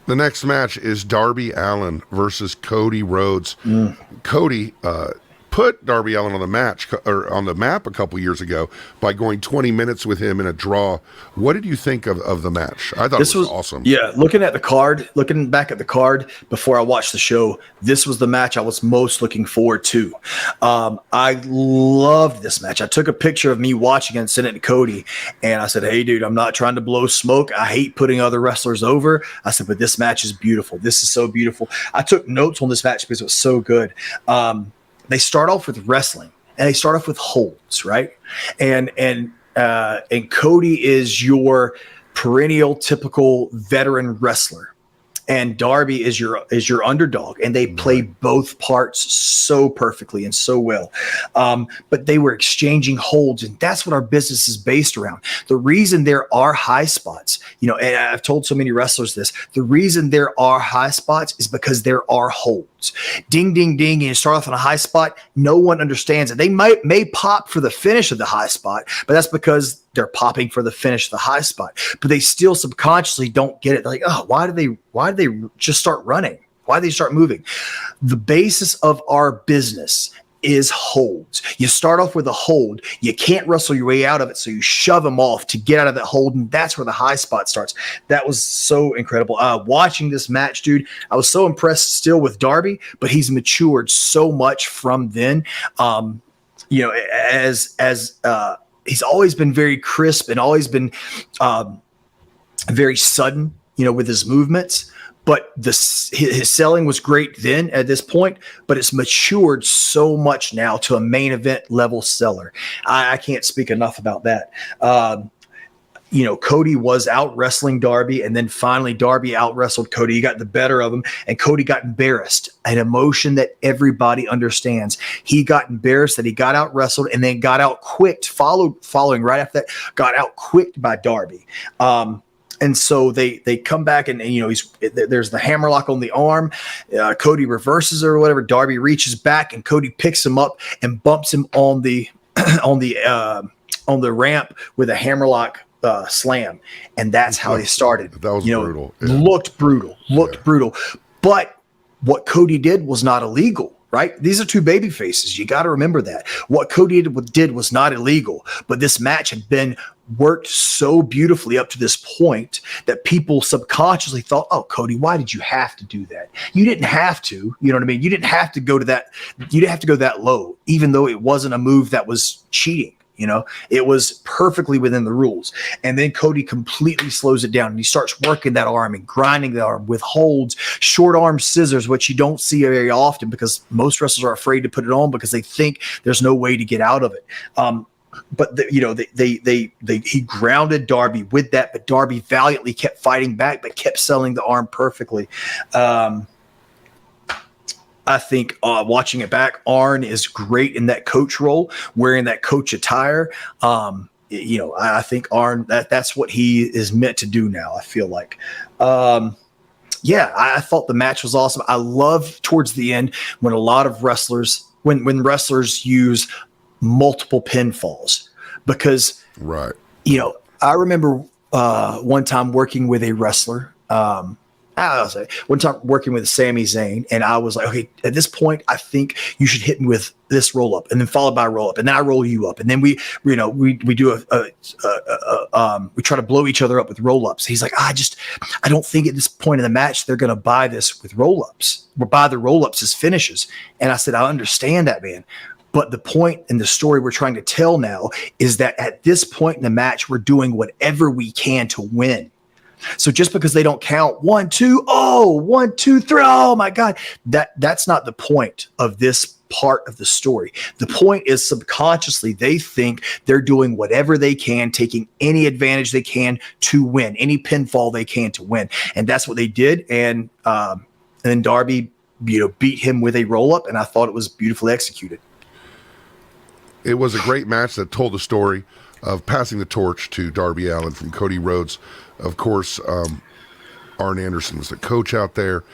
The next match is Darby Allin versus Cody Rhodes. Cody put Darby Allin on the match or on the map a couple years ago by going 20 minutes with him in a draw. What did you think of the match? I thought this was awesome. Yeah, looking back at the card before I watched the show, this was the match I was most looking forward to. I loved this match. I took a picture of me watching it and sent it to Cody, and I said, "Hey, dude, I'm not trying to blow smoke. I hate putting other wrestlers over." I said, "But this match is beautiful. This is so beautiful." I took notes on this match because it was so good. They start off with wrestling, and they start off with holds, right? And Cody is your perennial, typical veteran wrestler, and Darby is your underdog, and they play both parts so perfectly and so well. But they were exchanging holds, and that's what our business is based around. The reason there are high spots, and I've told so many wrestlers this, the reason there are high spots is because there are holds. Ding, ding, ding, and you start off on a high spot, no one understands it. They may pop for the finish of the high spot, but that's because they're popping for the finish of the high spot. But they still subconsciously don't get it. They're like, oh, why do they just start running? Why do they start moving? The basis of our business is holds. You start off with a hold. You can't wrestle your way out of it, so you shove them off to get out of that hold, and that's where the high spot starts. That was so incredible. Watching this match, dude, I was so impressed still with Darby, but he's matured so much from then. As he's always been very crisp and always been very sudden, with his movements. But his selling was great then at this point, but it's matured so much now to a main event level seller. I can't speak enough about that. Cody was out wrestling Darby, and then finally Darby out wrestled Cody. He got the better of him, and Cody got embarrassed, an emotion that everybody understands. He got embarrassed that he got out wrestled and then got out quicked, following right after that, got out quicked by Darby. And so they come back and there's the hammerlock on the arm. Cody reverses or whatever. Darby reaches back and Cody picks him up and bumps him on the on the ramp with a hammerlock slam, and that's how they started. That was brutal. Yeah. Looked brutal. But what Cody did was not illegal. Right? These are two baby faces. You got to remember that. What Cody did was not illegal, but this match had been worked so beautifully up to this point that people subconsciously thought, oh, Cody, why did you have to do that? You didn't have to, you know what I mean? You didn't have to go to that. You didn't have to go that low, even though it wasn't a move that was cheating. It was perfectly within the rules. And then Cody completely slows it down and he starts working that arm and grinding the arm with holds, short arm scissors, which you don't see very often because most wrestlers are afraid to put it on because they think there's no way to get out of it. But he grounded Darby with that, but Darby valiantly kept fighting back, but kept selling the arm perfectly. I think watching it back, Arn is great in that coach role, wearing that coach attire. I think Arn, that's what he is meant to do now, I feel like. I thought the match was awesome. I love towards the end when a lot of wrestlers, when wrestlers use multiple pinfalls, because, right. I remember one time working with a wrestler, one time working with Sami Zayn, and I was like, okay, at this point, I think you should hit me with this roll up, and then followed by a roll up, and then I roll you up, and then we do we try to blow each other up with roll ups. He's like, I don't think at this point in the match they're going to buy this with roll ups. We'll buy the roll ups as finishes. And I said, I understand that, man. But the point in the story we're trying to tell now is that at this point in the match, we're doing whatever we can to win. So just because they don't count 1, 2, 1, 2, 3, oh my God, that's not the point of this part of the story. The point is subconsciously they think they're doing whatever they can, taking any advantage they can to win, any pinfall they can to win, and that's what they did. And then Darby, beat him with a roll up, and I thought it was beautifully executed. It was a great match that told the story of passing the torch to Darby Allin from Cody Rhodes. Of course, Arn Anderson was the coach out there.